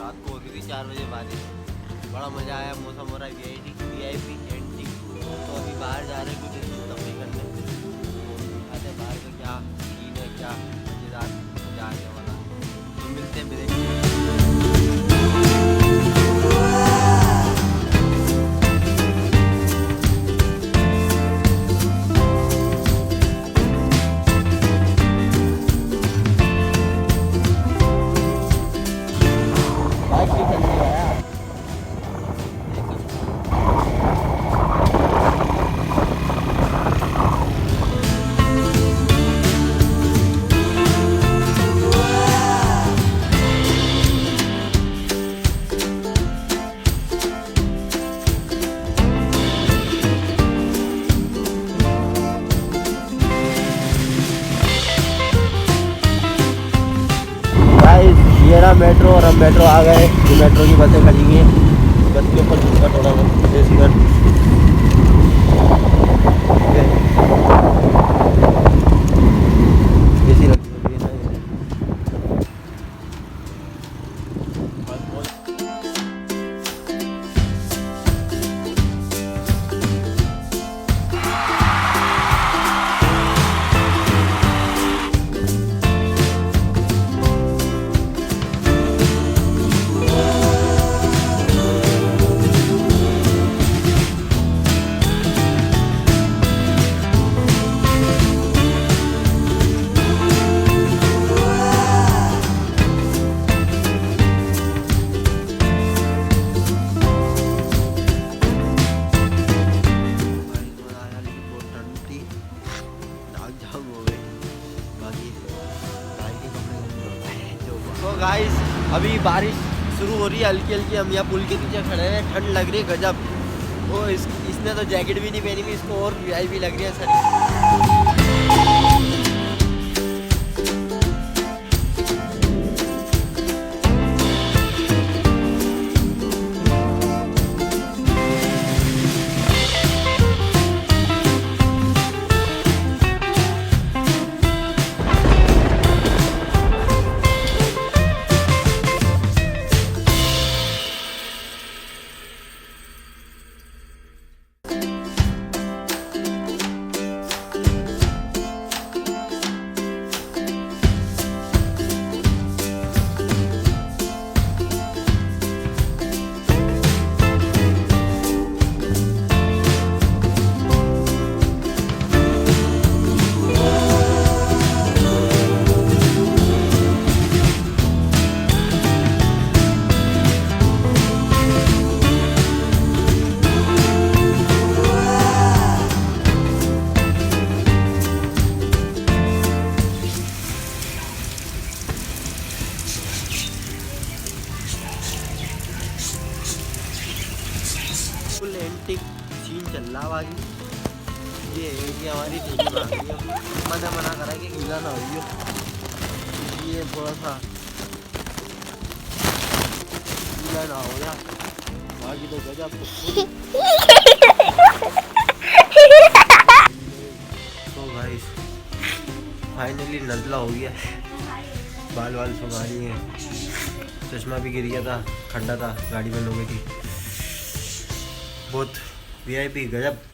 रात को हो रही थी 4 बजे बारिश। बड़ा मज़ा आया, मौसम हो रहा है VIP एंटी। तो अभी बाहर जा रहे हैं कुछ तफरी करने, आते बाहर का क्या सीन है, क्या मज़ेदार मज़ा आने वाला। तो मिलते हैं मेरे ये रहा मेट्रो। और हम मेट्रो आ गए। ये मेट्रो की बसें खड़ी हैं, बस के ऊपर झुका थोड़ा बहुत एसी कर। एसी रखी हुई है गाइस। अभी बारिश शुरू हो रही है हल्की हल्की। हम यहाँ पुल के नीचे खड़े हैं, ठंड लग रही है गजब। वो इसने तो जैकेट भी नहीं पहनी हुई, इसको और VIP लग रही है सर। फुल एंटिक सीन चल रहा बाकी। ये है कि हमारी थैली भाग रही है। मना करा कि गीला ना हो, ये थोड़ा सा गीला ना हो गया, बाकी तो गजब। तो गाइस फाइनली नज़ला हो गया, बाल सुखा रही हैं, चश्मा भी गिर गया था, ठंडा था, गाड़ी में लोगों की बहुत VIP गजब।